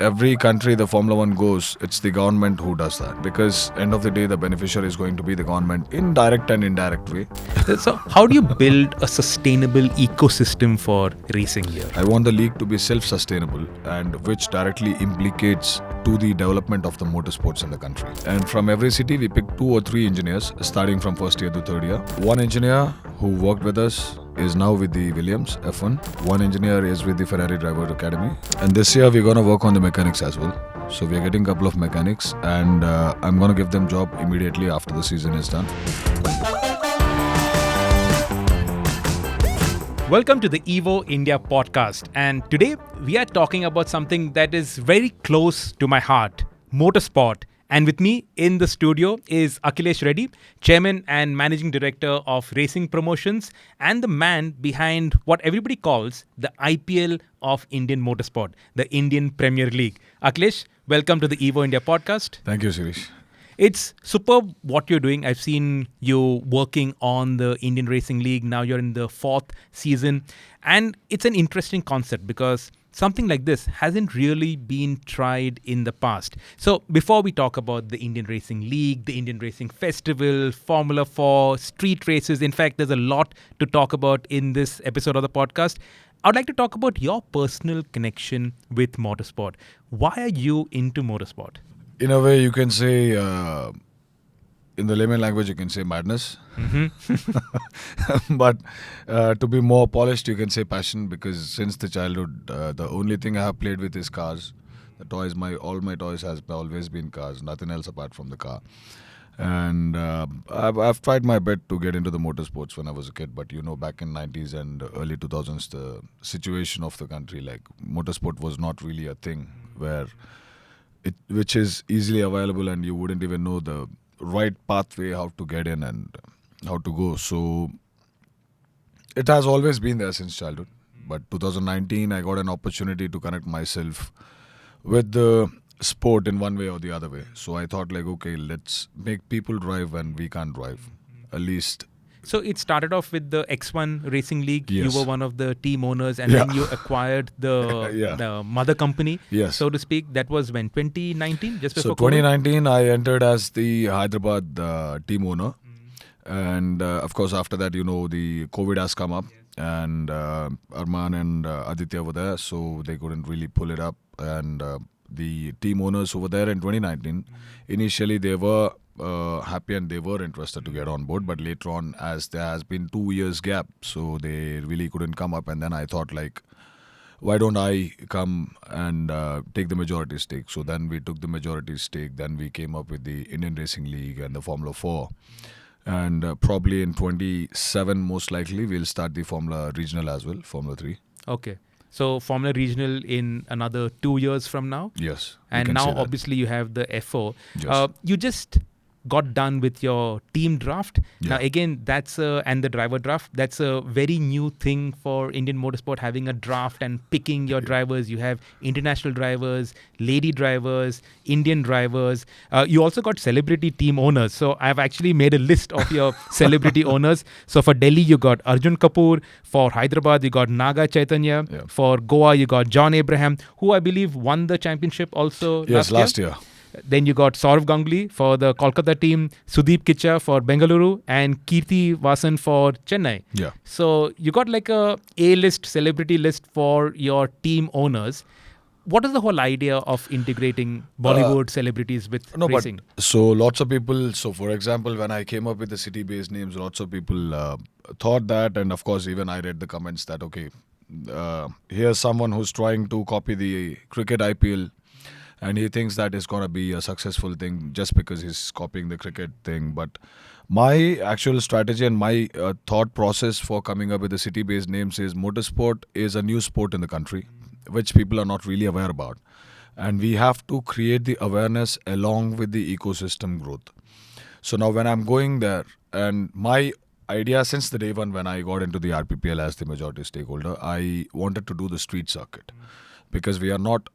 every country the Formula One goes, it's the government who does that. Because end of the day, the beneficiary is going to be the government in direct and indirect way. So, how do you build a sustainable ecosystem for racing here? I want the league to be self-sustainable and which directly implicates to the development of the motorsports in the country. And from every city, we pick 2 or 3 engineers, starting from first year to third year. One engineer who worked with us is now with the Williams F1. One engineer is with the Ferrari Driver Academy. And this year, we're going to work on the mechanics as well. So we're getting a couple of mechanics and I'm going to give them job immediately after the season is done. Welcome to the Evo India podcast, and today we are talking about something that is very close to my heart, motorsport. And with me in the studio is Akhilesh Reddy, Chairman and Managing Director of Racing Promotions and the man behind what everybody calls the IPL of Indian Motorsport, the Indian Premier League. Akhilesh, welcome to the Evo India podcast. Thank you, Sirish. It's superb what you're doing. I've seen you working on the Indian Racing League. Now you're in the 4th season. And it's an interesting concept because something like this hasn't really been tried in the past. So before we talk about the Indian Racing League, the Indian Racing Festival, Formula 4, street races, in fact, there's a lot to talk about in this episode of the podcast. I'd like to talk about your personal connection with motorsport. Why are you into motorsport? In a way, you can say, in the layman language, you can say madness. Mm-hmm. But to be more polished, you can say passion, because since the childhood, the only thing I have played with is cars. The toys, all my toys has always been cars, nothing else apart from the car. And I've tried my best to get into the motorsports when I was a kid, but back in 90s and early 2000s, the situation of the country, like motorsport was not really a thing which is easily available, and you wouldn't even know the right pathway, how to get in and how to go. So it has always been there since childhood. But 2019, I got an opportunity to connect myself with the sport in one way or the other way. So I thought okay, let's make people drive when we can't drive, at least. So it started off with the X1 Racing League. Yes. You were one of the team owners, and then you acquired the mother company, so to speak. That was when, 2019, just before So 2019, I entered as the Hyderabad team owner. And of course, after that, the COVID has come up. And Arman and Aditya were there, so they couldn't really pull it up. And the team owners who were there in 2019, initially they were happy and they were interested to get on board, but later on, as there has been 2 years gap, so they really couldn't come up. And then I thought why don't I come and take the majority stake? So then we took the majority stake. Then we came up with the Indian Racing League and the Formula 4. And probably in 27, most likely, we'll start the Formula Regional as well, Formula 3. Okay. So Formula Regional in another 2 years from now? Yes. And now obviously you have the F4. Yes. You just got done with your team draft. Yeah. Now again, and the driver draft, that's a very new thing for Indian motorsport, having a draft and picking your drivers. You have international drivers, lady drivers, Indian drivers. You also got celebrity team owners. So I've actually made a list of your celebrity owners. So for Delhi, you got Arjun Kapoor. For Hyderabad, you got Naga Chaitanya. Yeah. For Goa, you got John Abraham, who I believe won the championship also last year. Then you got Saurav Ganguly for the Kolkata team, Sudeep Kicha for Bengaluru, and Kirti Vasan for Chennai. Yeah. So you got a A-list celebrity list for your team owners. What is the whole idea of integrating Bollywood celebrities with racing? So lots of people, for example, when I came up with the city-based names, lots of people thought that, and of course even I read the comments that, okay, here's someone who's trying to copy the cricket IPL, and he thinks that it's going to be a successful thing just because he's copying the cricket thing. But my actual strategy and my thought process for coming up with the city-based names is motorsport is a new sport in the country, which people are not really aware about. And we have to create the awareness along with the ecosystem growth. So now when I'm going there, and my idea since the day one when I got into the RPPL as the majority stakeholder, I wanted to do the street circuit. Because we are not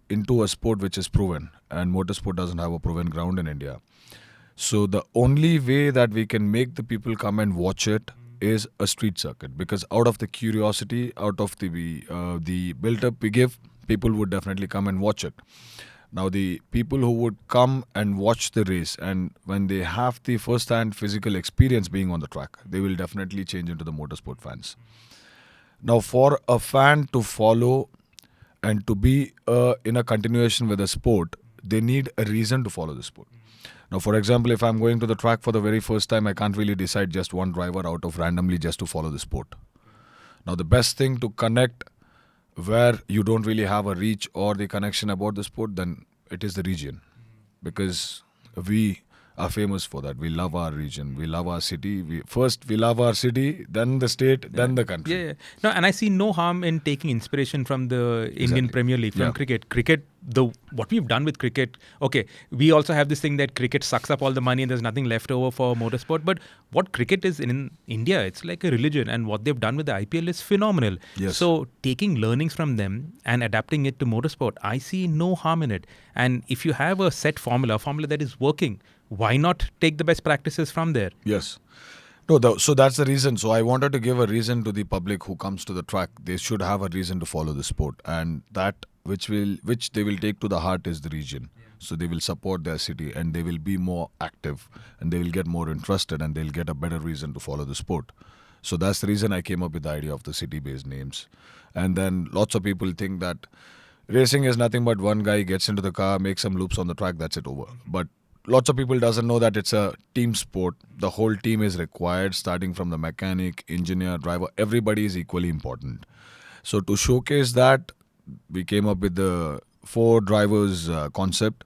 into a sport which is proven, and motorsport doesn't have a proven ground in India. So the only way that we can make the people come and watch it is a street circuit, because out of the curiosity, out of the build-up we give, people would definitely come and watch it. Now, the people who would come and watch the race, and when they have the first-hand physical experience being on the track, they will definitely change into the motorsport fans. Now, for a fan to follow and to be in a continuation with the sport, they need a reason to follow the sport. Now, for example, if I'm going to the track for the very first time, I can't really decide just one driver out of randomly just to follow the sport. Now, the best thing to connect where you don't really have a reach or the connection about the sport, then it is the region. Because we are famous for that. We love our region. We love our city. We love our city, then the state, then the country. Yeah. No, and I see no harm in taking inspiration from the Indian Exactly. Premier League, from Yeah. cricket. What we've done with cricket, okay, we also have this thing that cricket sucks up all the money and there's nothing left over for motorsport. But what cricket is in India, it's like a religion, and what they've done with the IPL is phenomenal. Yes. So taking learnings from them and adapting it to motorsport, I see no harm in it. And if you have a set formula, a formula that is working, why not take the best practices from there? Yes. No, so that's the reason. So I wanted to give a reason to the public who comes to the track. They should have a reason to follow the sport, and that which they will take to the heart is the region. So they will support their city, and they will be more active, and they will get more interested, and they'll get a better reason to follow the sport. So that's the reason I came up with the idea of the city-based names. And then lots of people think that racing is nothing but one guy gets into the car, makes some loops on the track, that's it, over. But lots of people doesn't know that it's a team sport. The whole team is required, starting from the mechanic, engineer, driver. Everybody is equally important. So to showcase that, we came up with the 4 drivers concept.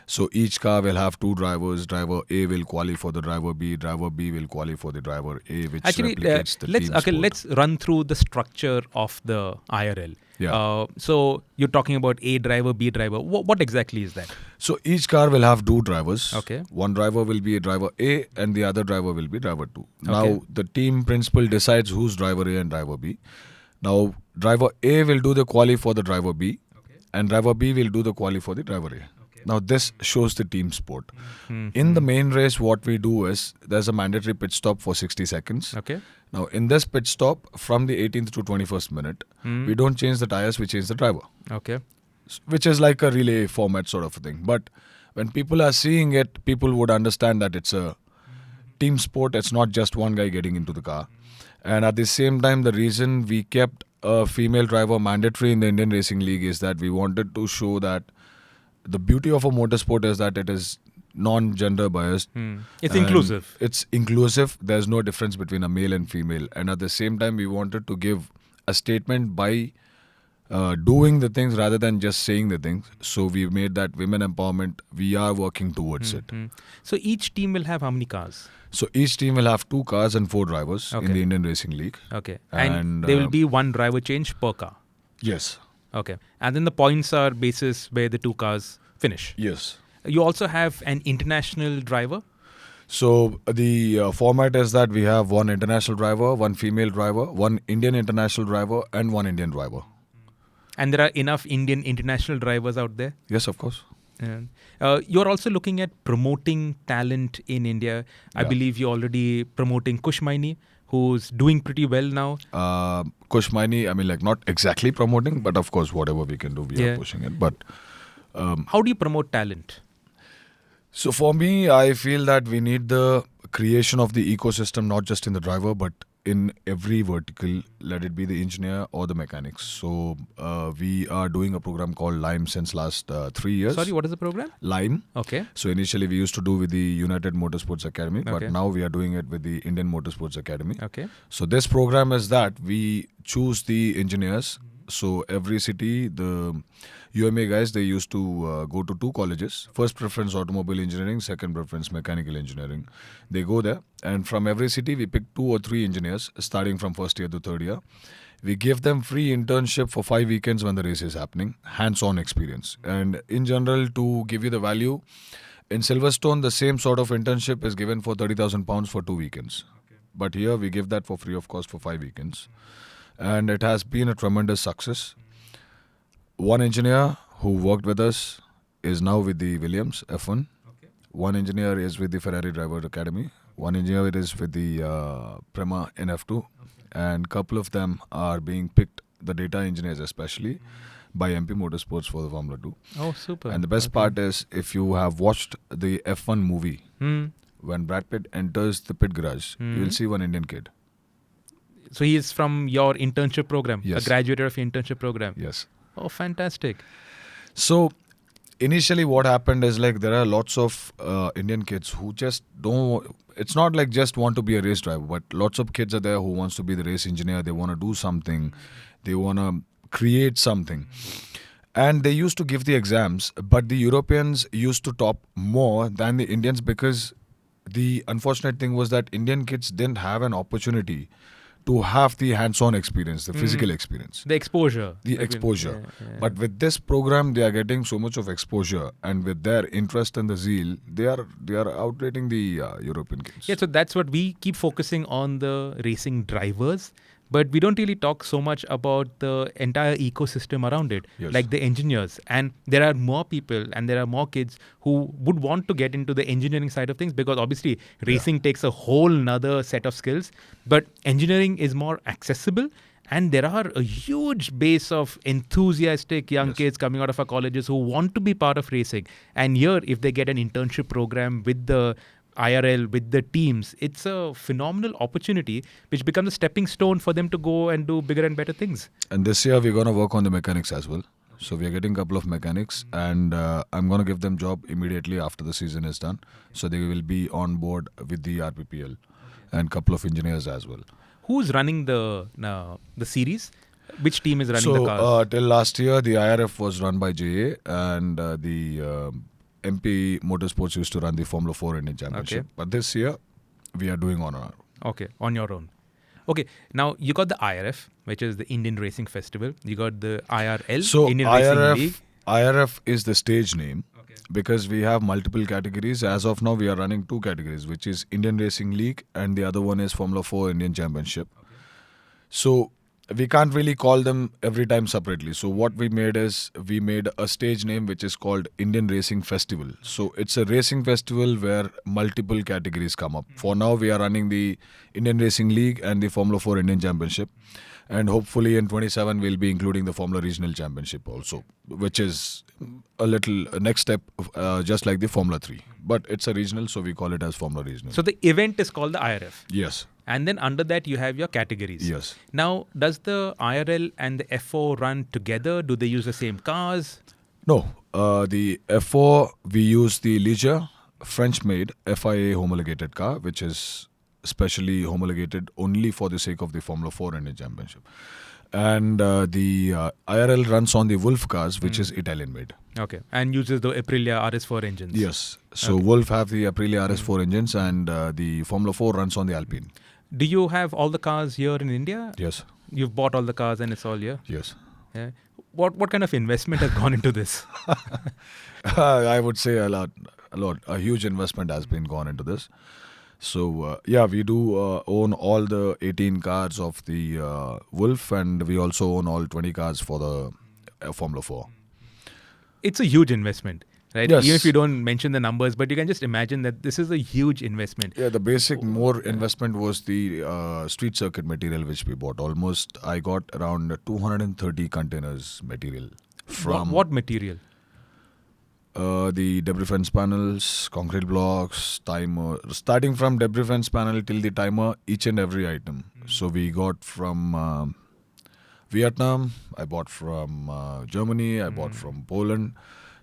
So each car will have 2 drivers. Driver A will qualify for the driver B. Driver B will qualify for the driver A, which Actually, replicates the team sport. let's run through the structure of the IRL. Yeah. So you're talking about A driver, B driver. What exactly is that? So each car will have 2 drivers. Okay. One driver will be a driver A and the other driver will be driver 2. Okay. Now the team principal decides who's driver A and driver B. Now driver A will do the quali for the driver B, and driver B will do the quali for the driver A. Now this shows the team sport. In the main race, what we do is there's a mandatory pit stop for 60 seconds. Okay. Now in this pit stop, from the 18th to 21st minute, we don't change the tires, we change the driver. Okay. Which is like a relay format sort of a thing. But when people are seeing it, people would understand that it's a team sport. It's not just one guy getting into the car. And at the same time, the reason we kept a female driver mandatory in the Indian Racing League is that we wanted to show that the beauty of a motorsport is that it is non-gender biased. It's And inclusive. It's inclusive. There's no difference between a male and female. And at the same time, we wanted to give a statement by doing the things rather than just saying the things. So we made that women empowerment. We are working towards it. So each team will have how many cars? So each team will have 2 cars and 4 drivers in Okay. the Indian Racing League. Okay. And And, there will be one driver change per car. Yes. Okay. And then the points are basis where the 2 cars finish. Yes. You also have an international driver. So the format is that we have 1 international driver, 1 female driver, 1 Indian international driver, and 1 Indian driver. And there are enough Indian international drivers out there. Yes, of course. And, you're also looking at promoting talent in India. I Yeah. believe you're already promoting Kushmaini, who's doing pretty well now. Kushmaini, I mean, like not exactly promoting, but of course, whatever we can do, we Yeah. are pushing it. But How do you promote talent? so for me, I feel that we need the creation of the ecosystem, not just in the driver, but in every vertical, let it be the engineer or the mechanics. So we are doing a program called L.I.M.E since last 3 years. Sorry, what is the program? L.I.M.E. Okay. So initially we used to do with the United Motorsports Academy, Okay. but now we are doing it with the Indian Motorsports Academy. Okay. So this program is that we choose the engineers. So every city, the UMA guys, they used to go to 2 colleges. First preference automobile engineering, second preference mechanical engineering. They go there, and from every city we pick 2 or 3 engineers starting from first year to third year. We give them free internship for 5 weekends when the race is happening, hands-on experience. And in general, to give you the value, in Silverstone, the same sort of internship is given for £30,000 for 2 weekends. But here we give that for free of cost for 5 weekends. And it has been a tremendous success. 1 engineer who worked with us is now with the Williams F1. 1 engineer is with the Ferrari Driver Academy. 1 engineer is with the Prema in F2. And couple of them are being picked, the data engineers especially, by MP Motorsports for the Formula 2. Oh, super. And the best part is, if you have watched the F1 movie, when Brad Pitt enters the pit garage, you will see one Indian kid. So he is from your internship program, Yes. a graduate of your internship program. Yes. Oh, fantastic. So initially what happened is, like, there are lots of Indian kids who just don't, it's not like just want to be a race driver, but lots of kids are there who wants to be the race engineer. They want to do something. They want to create something. And they used to give the exams, but the Europeans used to top more than the Indians, because the unfortunate thing was that Indian kids didn't have an opportunity to have the hands-on experience, the physical experience. The exposure. The exposure. But with this program, they are getting so much of exposure, and with their interest and the zeal, they are outrating the European kids. Yeah, so that's what we keep focusing on, the racing drivers. But we don't really talk so much about the entire ecosystem around it, Yes. like the engineers. And there are more people and there are more kids who would want to get into the engineering side of things, because obviously racing takes a whole nother set of skills. But engineering is more accessible. And there are a huge base of enthusiastic young kids coming out of our colleges who want to be part of racing. And here, if they get an internship program with the IRL, with the teams, it's a phenomenal opportunity which becomes a stepping stone for them to go and do bigger and better things. And this year, we're going to work on the mechanics as well. So we are getting a couple of mechanics, and I'm going to give them job immediately after the season is done. So they will be on board with the RPPL, and couple of engineers as well. Who's running the series? Which team is running the cars? So till last year, the IRF was run by JA, and the MP Motorsports used to run the Formula 4 Indian Championship. Okay. But this year, we are doing on our own. Okay, on your own. Okay, now you got the IRF, which is the Indian Racing Festival. You got the IRL, So Indian Racing League. IRF is the stage name, because we have multiple categories. As of now, we are running 2 categories, which is Indian Racing League, and the other one is Formula 4 Indian Championship. So we can't really call them every time separately. So what we made is, we made a stage name which is called Indian Racing Festival. So it's a racing festival where multiple categories come up. For now, we are running the Indian Racing League and the Formula 4 Indian Championship. And hopefully in 27, we'll be including the Formula Regional Championship also, which is a next step, just like the Formula 3. But it's a regional, so we call it as Formula Regional. So the event is called the IRF. Yes. And then under that, you have your categories. Yes. Now, does the IRL and the F4 run together? Do they use the same cars? No. The F4, we use the Leisure French-made FIA homologated car, which is specially homologated only for the sake of the Formula 4 Indian Championship. And the IRL runs on the Wolf cars, which is Italian-made. Okay. And uses the Aprilia RS4 engines. Yes. So Wolf have the Aprilia RS4 engines, and the Formula 4 runs on the Alpine. Do you have all the cars here in India? Yes. You've bought all the cars and it's all here? Yes. Yeah. What kind of investment has gone into this? I would say a lot. A huge investment has been gone into this. So, we do own all the 18 cars of the Wolf, and we also own all 20 cars for the Formula 4. It's a huge investment, right? Yes. Even if you don't mention the numbers, but you can just imagine that this is a huge investment. Yeah, the basic more investment was the street circuit material which we bought. Almost, I got around 230 containers material from What material? the debris fence panels, concrete blocks, timer. Starting from debris fence panel till the timer, each and every item. So we got from Vietnam, I bought from Germany, I bought from Poland.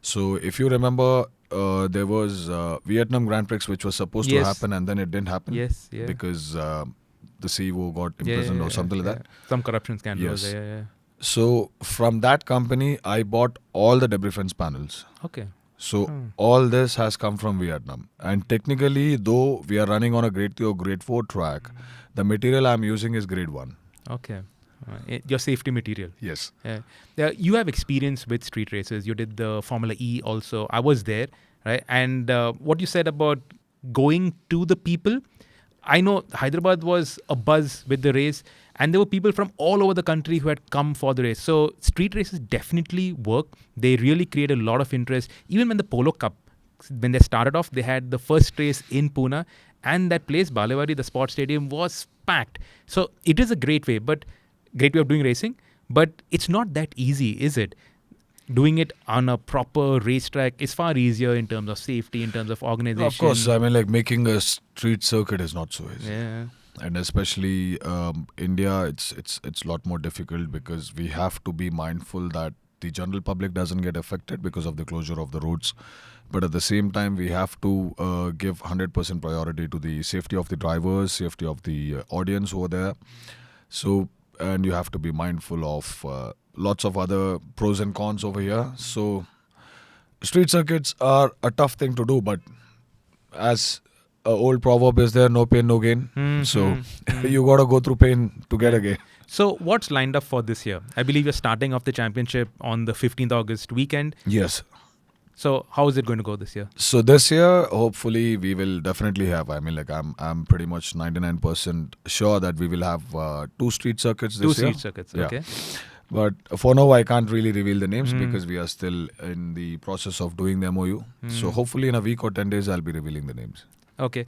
So if you remember, there was Vietnam Grand Prix which was supposed to Yes. happen, and then it didn't happen. Yes, yeah. Because the CEO got imprisoned or something like that. Some corruption scandal. Yes. Yeah. So from that company, I bought all the debris fence panels. Okay. So all this has come from Vietnam. And technically, though we are running on a grade 3 or grade 4 track, the material I'm using is grade 1. Okay. Your safety material. Yes. Yeah. You have experience with street races. You did the Formula E also. I was there, right? And what you said about going to the people, I know Hyderabad was a buzz with the race, and there were people from all over the country who had come for the race. So street races definitely work. They really create a lot of interest. Even when the Polo Cup, when they started off, they had the first race in Pune, and that place, Balewadi, the sports stadium, was packed. So it is a great way of doing racing, but it's not that easy, is it? doing it on a proper racetrack is far easier in terms of safety, in terms of organization. Of course, I mean, like making a street circuit is not so easy. Yeah. And especially India, it's a lot more difficult because we have to be mindful that the general public doesn't get affected because of the closure of the roads. But at the same time, we have to give 100% priority to the safety of the drivers, safety of the audience over there. So, and you have to be mindful of lots of other pros and cons over here. So, street circuits are a tough thing to do, but as an old proverb is there, no pain, no gain. So, you got to go through pain to get a gain. So what's lined up for this year? I believe you're starting off the championship on the 15th August weekend. Yes. So how is it going to go this year? So this year, hopefully, we will definitely have. I mean, like I'm pretty much 99% sure that we will have 2 street circuits this year. 2 street circuits. Yeah. Okay. But for now, I can't really reveal the names because we are still in the process of doing the MOU. So hopefully, in a week or 10 days, I'll be revealing the names. Okay.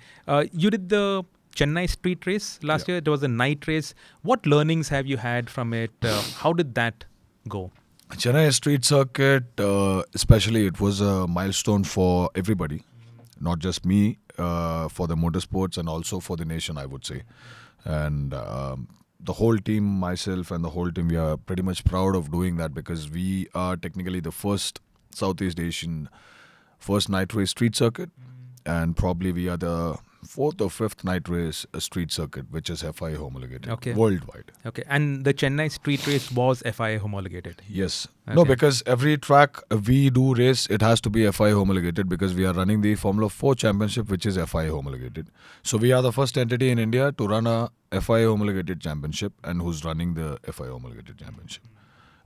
You did the Chennai street race last year. It was a night race. What learnings have you had from it? How did that go? Chennai street circuit, especially, it was a milestone for everybody, not just me, for the motorsports and also for the nation, I would say. And the whole team, myself and the whole team, we are pretty much proud of doing that because we are technically the first Southeast Asian first night race street circuit, and probably we are the 4th or 5th night race street circuit, which is FIA homologated worldwide. Okay, and the Chennai street race was FIA homologated? Yes. Okay. No, because every track we do race, it has to be FIA homologated because we are running the Formula 4 championship, which is FIA homologated. So we are the first entity in India to run a FIA homologated championship and who's running the FIA homologated championship.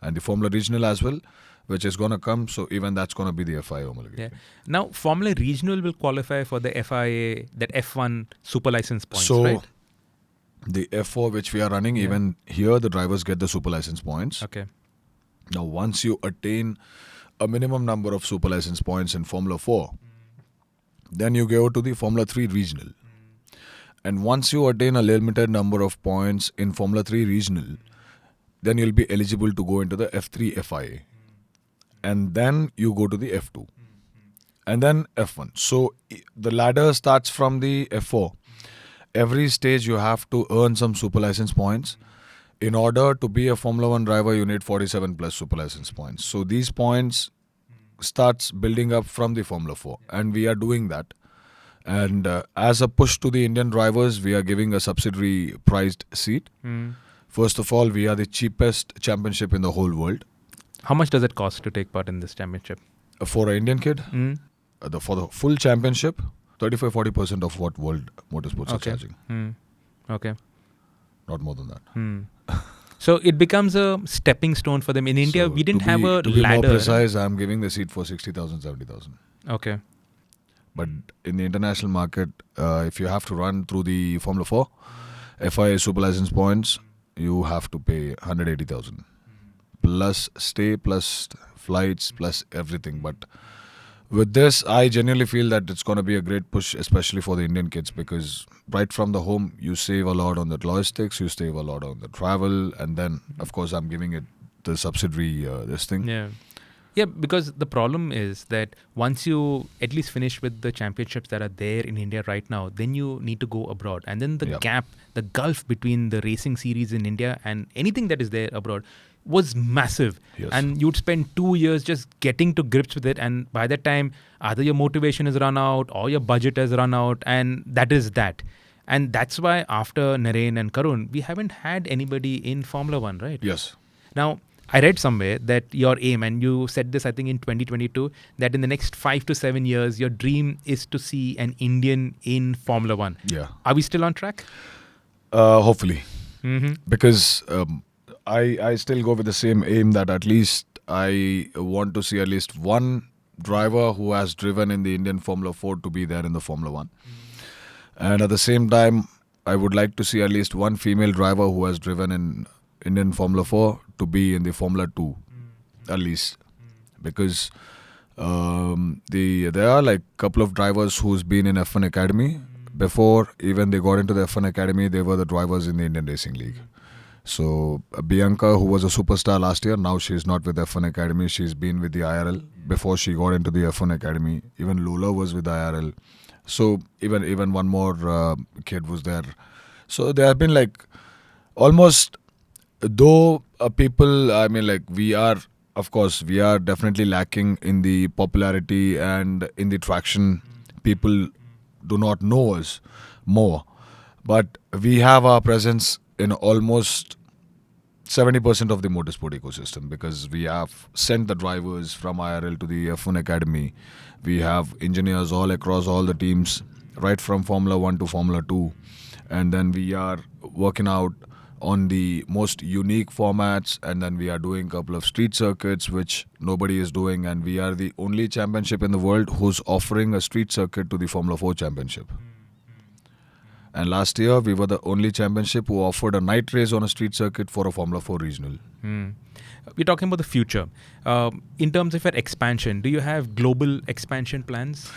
And the Formula Regional as well, which is going to come. So even that's going to be the FIA homologated. Yeah. Now, Formula Regional will qualify for the FIA, that F1 super license points, so, right? The F4 which we are running, even here the drivers get the super license points. Okay. Now, once you attain a minimum number of super license points in Formula 4, then you go to the Formula 3 Regional. And once you attain a limited number of points in Formula 3 Regional, then you'll be eligible to go into the F3 FIA. And then you go to the F2. And then F1. So the ladder starts from the F4. Every stage you have to earn some super license points. In order to be a Formula 1 driver, you need 47 plus super license points. So these points starts building up from the Formula 4. And we are doing that. And as a push to the Indian drivers, we are giving a subsidiary priced seat. First of all, we are the cheapest championship in the whole world. How much does it cost to take part in this championship? For an Indian kid, for the full championship, 35-40% of what world motorsports are charging. Okay. Not more than that. So it becomes a stepping stone for them. In India, we didn't have a ladder. To be more precise, I'm giving the seat for 60,000, 70,000. Okay. But in the international market, if you have to run through the Formula 4, FIA super license points, you have to pay 180,000. Plus stay, plus flights, plus everything. But with this, I genuinely feel that it's going to be a great push, especially for the Indian kids, because right from the home, you save a lot on the logistics, you save a lot on the travel, and then, of course, I'm giving it the subsidiary, this thing. Yeah. Yeah, because the problem is that once you at least finish with the championships that are there in India right now, then you need to go abroad. And then the gap, the gulf between the racing series in India and anything that is there abroad was massive. Yes. And you'd spend 2 years just getting to grips with it. And by that time, either your motivation is run out or your budget has run out. And that is that. And that's why after Narain and Karun, we haven't had anybody in Formula 1, right? Yes. Now, I read somewhere that your aim, and you said this, I think, in 2022, that in the next 5 to 7 years, your dream is to see an Indian in Formula 1. Yeah. Are we still on track? Hopefully. Because I still go with the same aim that at least I want to see at least one driver who has driven in the Indian Formula 4 to be there in the Formula 1. And at the same time, I would like to see at least one female driver who has driven in Indian Formula 4 to be in the Formula 2, at least. Because there are like a couple of drivers who's been in F1 Academy. Before even they got into the F1 Academy, they were the drivers in the Indian Racing League. So Bianca, who was a superstar last year, now she's not with F1 Academy. She's been with the IRL before she got into the F1 Academy. Even Lola was with the IRL. So even one more kid was there. So there have been like almost, though people, I mean, like we are, of course, we are definitely lacking in the popularity and in the traction. People do not know us more, but we have our presence in almost 70% of the motorsport ecosystem, because we have sent the drivers from IRL to the F1 Academy. We have engineers all across all the teams, right from Formula 1 to Formula 2. And then we are working out on the most unique formats, and then we are doing a couple of street circuits which nobody is doing, and we are the only championship in the world who's offering a street circuit to the Formula 4 championship. And last year, we were the only championship who offered a night race on a street circuit for a Formula 4 regional. We're talking about the future. In terms of your expansion, do you have global expansion plans?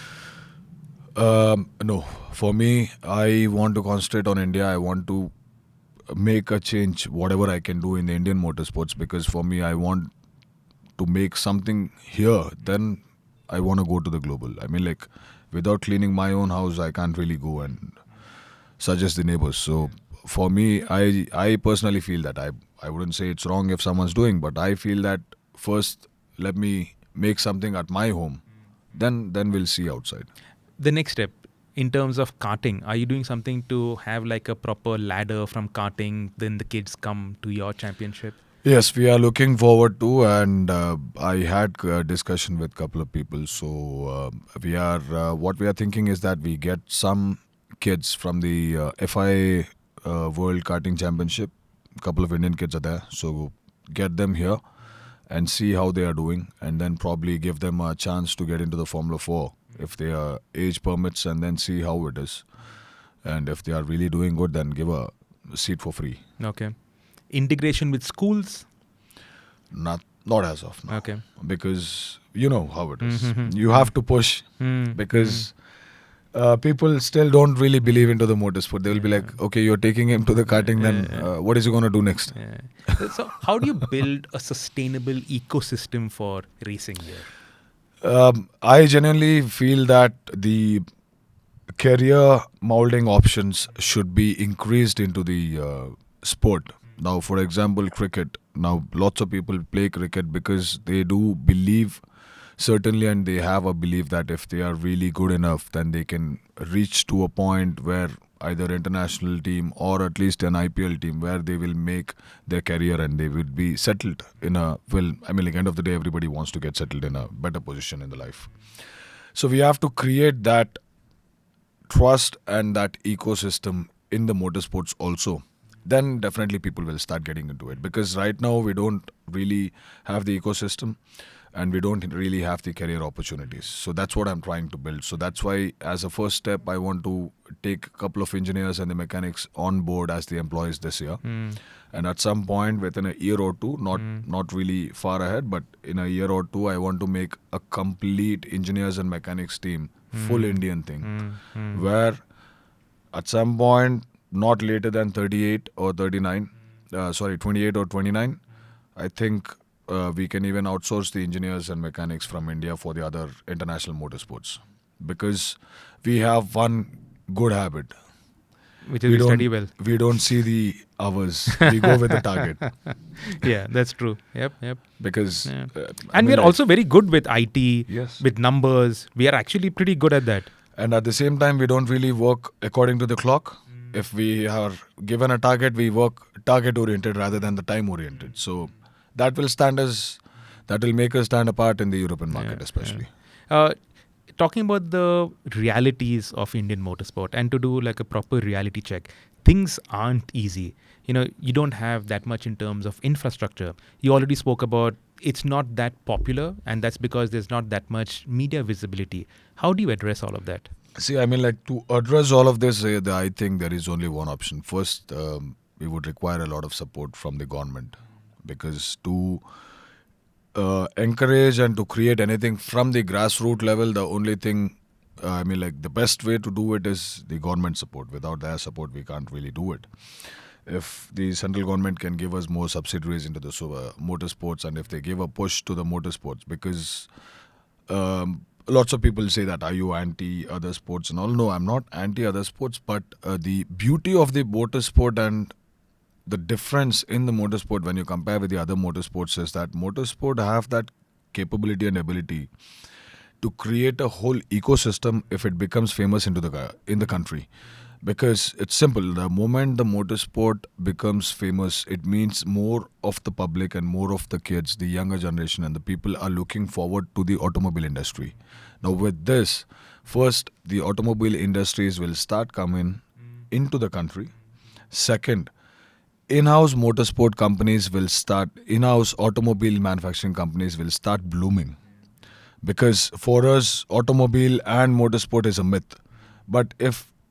No. For me, I want to concentrate on India. I want to make a change, whatever I can do in the Indian motorsports, because for me, I want to make something here. Then I want to go to the global. I mean, like, without cleaning my own house, I can't really go and suggest the neighbors. So for me, I personally feel that I wouldn't say it's wrong if someone's doing, but I feel that first let me make something at my home, then we'll see outside. The next step in terms of karting, are you doing something to have like a proper ladder from karting, then the kids come to your championship? Yes, we are looking forward to, and I had a discussion with a couple of people. So we are what we are thinking is that we get some kids from the FIA World Karting Championship. A couple of Indian kids are there, so get them here and see how they are doing, and then probably give them a chance to get into the Formula 4 if their age permits, and then see how it is. And if they are really doing good, then give a seat for free. Okay. Integration with schools? Not as of now. Okay. Because you know how it is. You have to push because people still don't really believe into the motorsport. They will be like, okay, you're taking him to the karting, then what is he going to do next? So how do you build a sustainable ecosystem for racing here? I genuinely feel that the career molding options should be increased into the sport. Now, for example, cricket. Now, lots of people play cricket because they do believe, certainly, and they have a belief that if they are really good enough, then they can reach to a point where either international team or at least an IPL team where they will make their career and they will be settled in a, well, I mean, like, end of the day, everybody wants to get settled in a better position in the life. So we have to create that trust and that ecosystem in the motorsports also. Then definitely people will start getting into it, because right now we don't really have the ecosystem and we don't really have the career opportunities. So that's what I'm trying to build. So that's why, as a first step, I want to take a couple of engineers and the mechanics on board as the employees this year. And at some point within a year or two, not really far ahead, but in a year or two, I want to make a complete engineers and mechanics team, full Indian thing, where at some point, not later than 38 or 39, 28 or 29, I think we can even outsource the engineers and mechanics from India for the other international motorsports. Because we have one good habit. Which is we study well. We don't see the hours. We go with the target. Yeah, that's true. Yep. Because... and we are also very good with IT, yes, with numbers. We are actually pretty good at that. And at the same time, we don't really work according to the clock. If we are given a target, we work target-oriented rather than the time-oriented. So that will make us stand apart in the European market, especially. Talking about the realities of Indian motorsport, and to do like a proper reality check, things aren't easy. You don't have that much in terms of infrastructure. You already spoke about it's not that popular, and that's because there's not that much media visibility. How do you address all of that? See, I mean, like, to address all of this, I think there is only one option. First, we would require a lot of support from the government, because to encourage and to create anything from the grassroots level, the only thing, the best way to do it is the government support. Without their support, we can't really do it. if the central government can give us more subsidiaries into the motorsports, and if they give a push to the motorsports, because lots of people say that, are you anti other sports and all? No, I'm not anti other sports, but the beauty of the motorsport and the difference in the motorsport when you compare with the other motorsports is that motorsport have that capability and ability to create a whole ecosystem if it becomes famous in the country. Because it's simple, the moment the motorsport becomes famous, it means more of the public and more of the kids, the younger generation and the people are looking forward to the automobile industry. Now with this, first the automobile industries will start coming into the country. Second, in-house motorsport companies will start, in-house automobile manufacturing companies will start blooming. Because for us, automobile and motorsport is a myth. But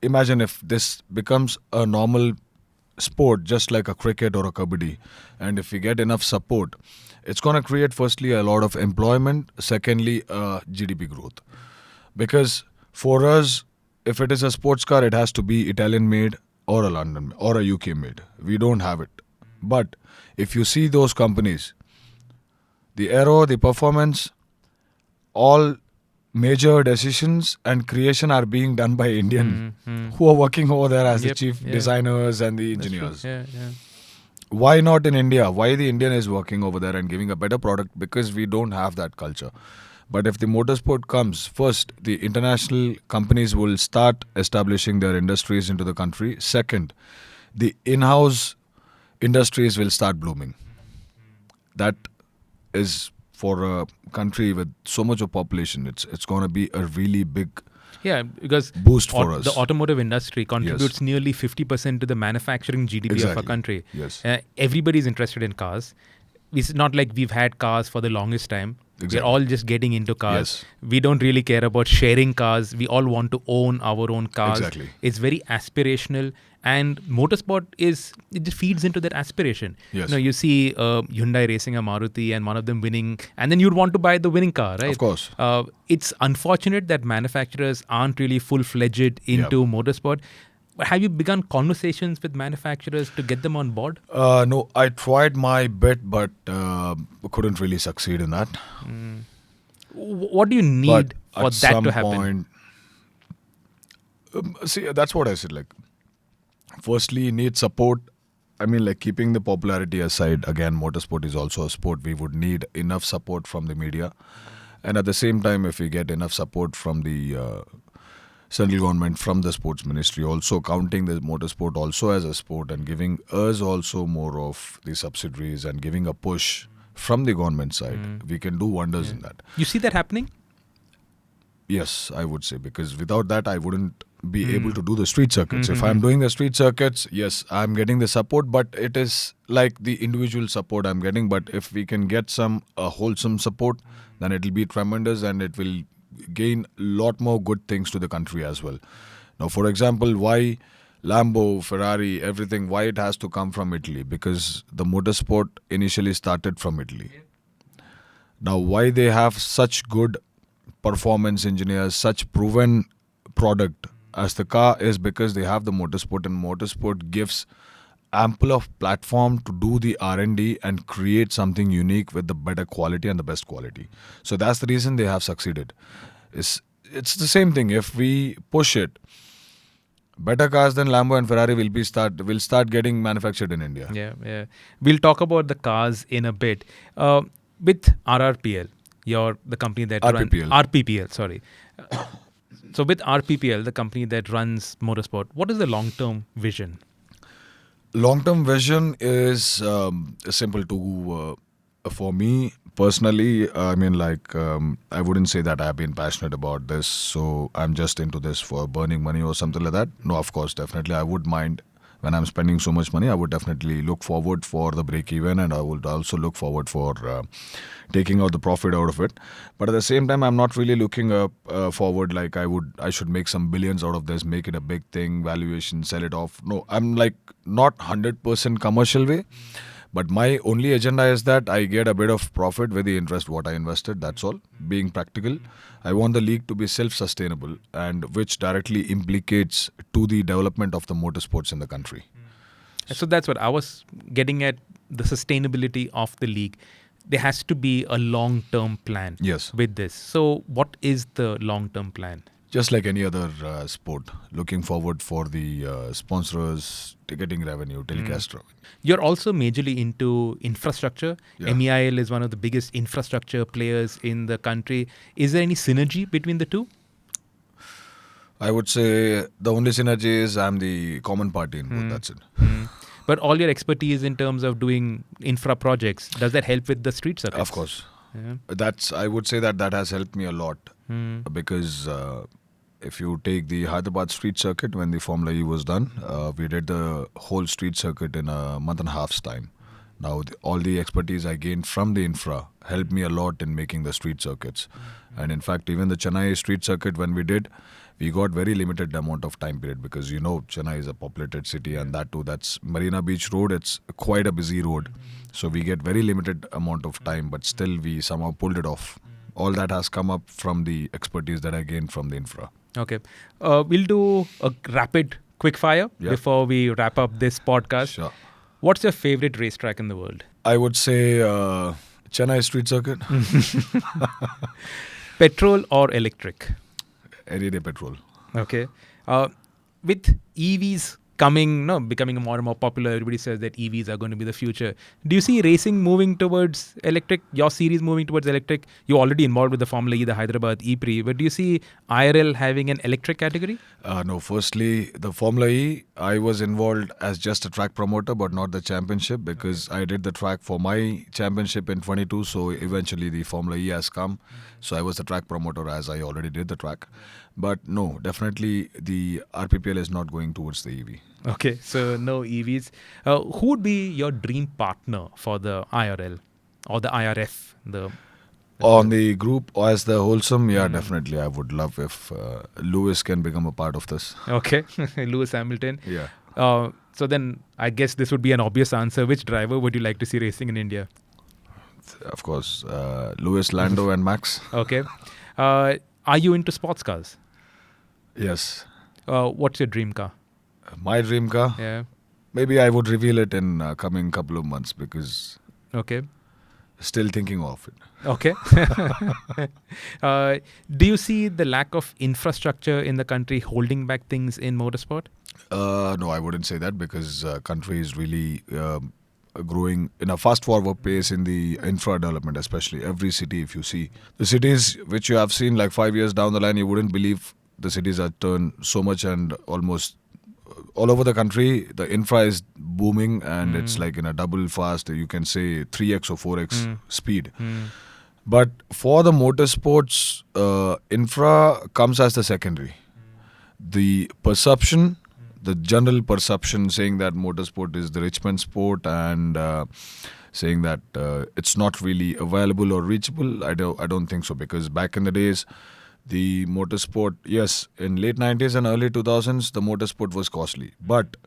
imagine if this becomes a normal sport, just like a cricket or a kabaddi, and if we get enough support, it's going to create firstly a lot of employment, secondly GDP growth. Because for us, if it is a sports car, it has to be Italian made or a London or a UK made. We don't have it. But if you see those companies, the aero, the performance, all major decisions and creation are being done by Indian who are working over there as the chief designers and the engineers. Why not in India? Why the Indian is working over there and giving a better product? Because we don't have that culture. But if the motorsport comes, first, the international companies will start establishing their industries into the country. Second, the in-house industries will start blooming. That is, for a country with so much of population, it's going to be a really big because boost for us. The automotive industry contributes nearly 50% to the manufacturing GDP of a country. Yes. Everybody's interested in cars. It's not like we've had cars for the longest time. Exactly. We're all just getting into cars. Yes. We don't really care about sharing cars. We all want to own our own cars. Exactly. It's very aspirational, and motorsport it just feeds into that aspiration. Yes. You see Hyundai racing a Maruti and one of them winning, and then you'd want to buy the winning car, right? Of course. It's unfortunate that manufacturers aren't really full-fledged into motorsport. Have you begun conversations with manufacturers to get them on board? No, I tried my bit, but couldn't really succeed in that. What do you need for that to happen? See, that's what I said. Like, firstly, you need support. I mean, like, keeping the popularity aside, again, motorsport is also a sport. We would need enough support from the media. And at the same time, if we get enough support from the central government, from the sports ministry, also counting the motorsport also as a sport and giving us also more of the subsidiaries and giving a push from the government side, we can do wonders in that. You see that happening? Yes, I would say, because without that, I wouldn't be able to do the street circuits. If I'm doing the street circuits, yes, I'm getting the support, but it is like the individual support I'm getting. But if we can get some wholesome support, then it will be tremendous, and it will gain a lot more good things to the country as well. Now, for example, why Lambo, Ferrari, everything, why it has to come from Italy? Because the motorsport initially started from Italy. Now, why they have such good performance engineers, such proven product as the car, is because they have the motorsport, and motorsport gives ample of platform to do the R&D and create something unique with the better quality and the best quality. So that's the reason they have succeeded. It's the same thing. If we push it, better cars than Lambo and Ferrari will start getting manufactured in India. Yeah. We'll talk about the cars in a bit. With RRPL, the company that RPPL. RPPL, sorry. So with RPPL, the company that runs motorsport, what is the long-term vision? Long-term vision is simple for me personally. I mean, like, I wouldn't say that I've been passionate about this, so I'm just into this for burning money or something like that. No, of course, definitely, I would mind when I'm spending so much money. I would definitely look forward for the break even, and I would also look forward for taking out the profit out of it. But at the same time, I'm not really looking forward like I should make some billions out of this, make it a big thing, valuation, sell it off. No, I'm like not 100% commercial way. But my only agenda is that I get a bit of profit with the interest what I invested. That's all. Being practical, I want the league to be self-sustainable, and which directly implicates to the development of the motorsports in the country. So that's what I was getting at, the sustainability of the league. There has to be a long-term plan Yes. with this. So what is the long-term plan? Just like any other sport, looking forward for the sponsors, ticketing revenue, telecast revenue. You're also majorly into infrastructure. Yeah. MEIL is one of the biggest infrastructure players in the country. Is there any synergy between the two? I would say the only synergy is I'm the common party in both. That's it. But all your expertise in terms of doing infra projects, does that help with the street circuits? Of course. Yeah. I would say that has helped me a lot because if you take the Hyderabad street circuit, when the Formula E was done, we did the whole street circuit in a month and a half's time. Now, all the expertise I gained from the infra helped me a lot in making the street circuits. And in fact, even the Chennai street circuit, when we did, we got very limited amount of time period because Chennai is a populated city, and that too, that's Marina Beach Road. It's quite a busy road. So we get very limited amount of time, but still we somehow pulled it off. All that has come up from the expertise that I gained from the infra. Okay. We'll do a rapid quick fire before we wrap up this podcast. Sure. What's your favorite racetrack in the world? I would say Chennai street circuit. Petrol or electric? Any day petrol. Okay. With EVs becoming more and more popular, everybody says that EVs are going to be the future. Do you see racing moving towards electric? Your series moving towards electric? You're already involved with the Formula E, the Hyderabad E-Prix. But do you see IRL having an electric category? No, firstly, the Formula E, I was involved as just a track promoter, but not the championship because I did the track for my championship in 22. So eventually the Formula E has come. So I was the track promoter as I already did the track. But no, definitely the RPPL is not going towards the EV. Okay, so no EVs. Who would be your dream partner for the IRL or the IRF? On the group as the wholesome, definitely. I would love if Lewis can become a part of this. Okay, Lewis Hamilton. Yeah. So then I guess this would be an obvious answer. Which driver would you like to see racing in India? Of course, Lewis, Lando and Max. Okay. Are you into sports cars? Yes. What's your dream car? My dream car? Yeah. Maybe I would reveal it in coming couple of months because Okay. still thinking of it. Okay. Do you see the lack of infrastructure in the country holding back things in motorsport? No, I wouldn't say that because country is really growing in a fast forward pace in the infra development, especially every city. If you see the cities which you have seen like 5 years down the line, you wouldn't believe the cities are turned so much, and almost all over the country the infra is booming, and it's like in a double fast, you can say 3x or 4x speed. But for the motorsports, infra comes as the secondary. The perception, the general perception saying that motorsport is the rich man's sport and saying that it's not really available or reachable, I don't think so, because back in the days, the motorsport, yes, in late 90s and early 2000s, the motorsport was costly. But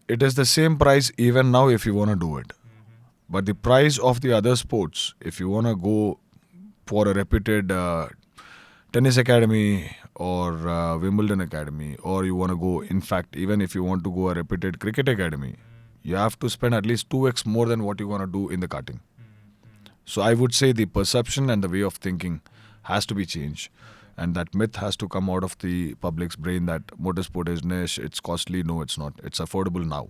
it is the same price even now if you want to do it. But the price of the other sports, if you want to go for a reputed tennis academy or Wimbledon academy, or you want to go, in fact, even if you want to go a reputed cricket academy, you have to spend at least 2x more than what you want to do in the karting. So I would say the perception and the way of thinking has to be changed. And that myth has to come out of the public's brain that motorsport is niche, it's costly. No, it's not. It's affordable now.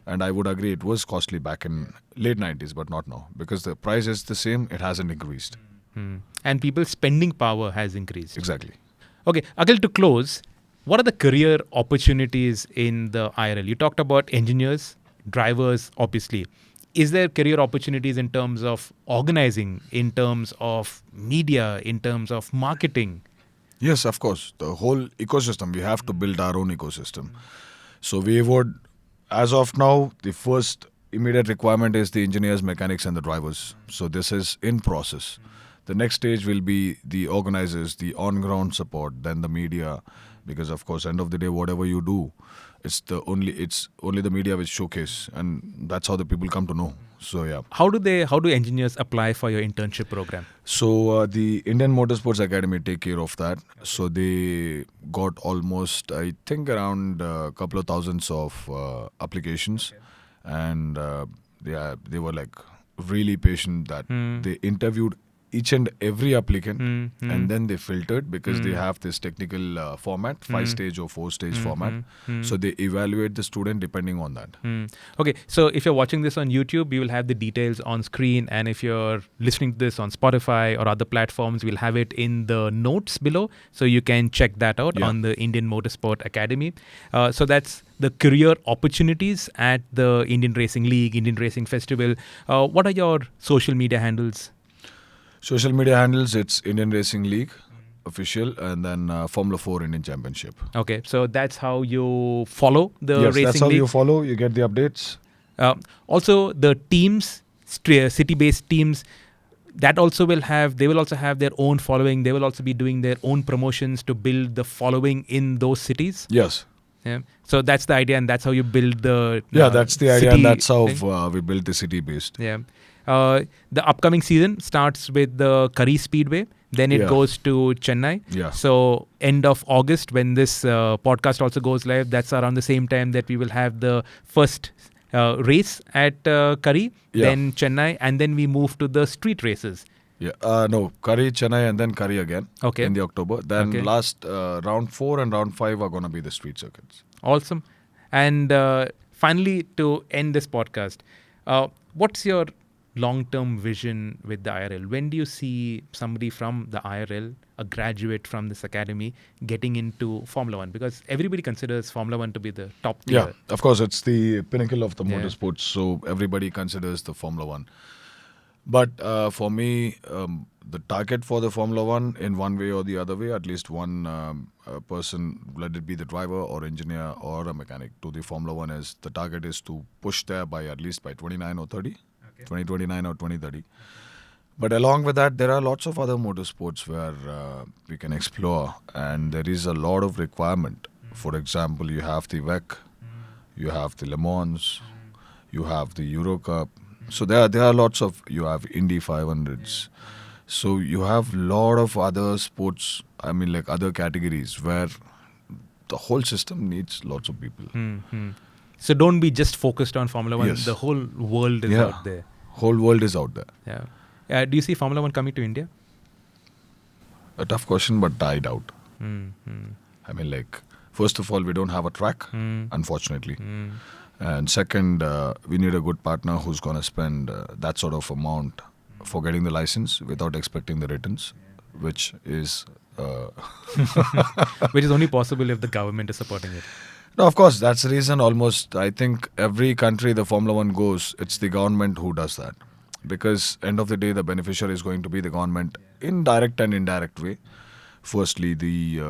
And I would agree it was costly back in late 90s, but not now. Because the price is the same, it hasn't increased. And people's spending power has increased. Exactly. Okay, Akhil, to close, what are the career opportunities in the IRL? You talked about engineers, drivers, obviously. Is there career opportunities in terms of organizing, in terms of media, in terms of marketing? Yes, of course. The whole ecosystem, we have to build our own ecosystem. So we would, as of now, the first immediate requirement is the engineers, mechanics and the drivers. So this is in process. The next stage will be the organizers, the on-ground support, then the media. Because of course, end of the day, whatever you do, it's only the media which showcase, and that's how the people come to know. So yeah. How do engineers apply for your internship program? So the Indian Motorsports Academy take care of that. So they got almost, I think, around a couple of thousands of applications, and they were like really patient that they interviewed each and every applicant, and then they filtered because they have this technical format, 5-stage or 4-stage format. So they evaluate the student depending on that. Okay, so if you're watching this on YouTube, we will have the details on screen, and if you're listening to this on Spotify or other platforms, we'll have it in the notes below, so you can check that out on the Indian Motorsport Academy. So that's the career opportunities at the Indian Racing League, Indian Racing Festival. What are your social media handles? Social media handles, it's Indian Racing League official, and then Formula 4 Indian Championship. Okay, so that's how you follow the Yes, racing that's how league. you follow. You get the updates. Also, the teams, city-based teams, they will also have their own following. They will also be doing their own promotions to build the following in those cities. Yes. Yeah. So that's the idea, and that's how you build the that's the idea, city and that's how thing. we built the city-based. Yeah. The upcoming season starts with the Curry Speedway. Then it goes to Chennai. Yeah. So end of August, when this podcast also goes live, that's around the same time that we will have the first race at Curry, then Chennai, and then we move to the street races. Yeah. No, Curry, Chennai, and then Curry again. Okay. In the October. Then last round 4 and round 5 are going to be the street circuits. Awesome. And finally, to end this podcast, what's your long-term vision with the IRL? When do you see somebody from the IRL, a graduate from this academy, getting into Formula 1? Because everybody considers Formula 1 to be the top tier. Yeah, of course, it's the pinnacle of the motorsports, so everybody considers the Formula 1. But for me, the target for the Formula 1, in one way or the other way, at least one person, let it be the driver or engineer or a mechanic, to the Formula 1 is, the target is to push there by at least by 29 or 30. 2029 or 2030. But along with that, there are lots of other motorsports where we can explore, and there is a lot of requirement. For example, you have the WEC, you have the Le Mans, you have the Euro Cup. So there are lots of, you have Indy 500s. So you have a lot of other sports, I mean like other categories where the whole system needs lots of people. So don't be just focused on Formula 1. Yes. The whole world is out there. Whole world is out there. Yeah. Do you see Formula 1 coming to India? A tough question, but I doubt. I mean, like, first of all, we don't have a track, unfortunately. And second, we need a good partner who's going to spend that sort of amount for getting the license without expecting the returns, which is... which is only possible if the government is supporting it. No, of course, that's the reason almost, I think, every country the Formula 1 goes, it's the government who does that. Because end of the day, the beneficiary is going to be the government in direct and indirect way. Firstly, the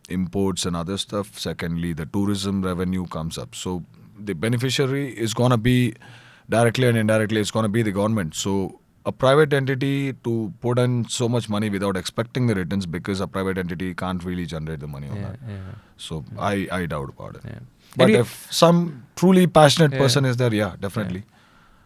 imports and other stuff. Secondly, the tourism revenue comes up. So the beneficiary is going to be directly and indirectly, it's going to be the government. So a private entity to put in so much money without expecting the returns, because a private entity can't really generate the money on that. So I doubt about it. But anyway, if some truly passionate person is there, definitely.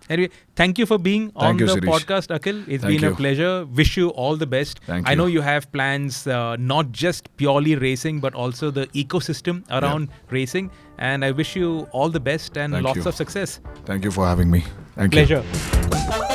Anyway, thank you for being on the Sirish. podcast, Akhil. It's been a pleasure. Wish you all the best. I know you have plans, not just purely racing, but also the ecosystem around racing. And I wish you all the best and lots of success. Thank you for having me. Thank you. Pleasure.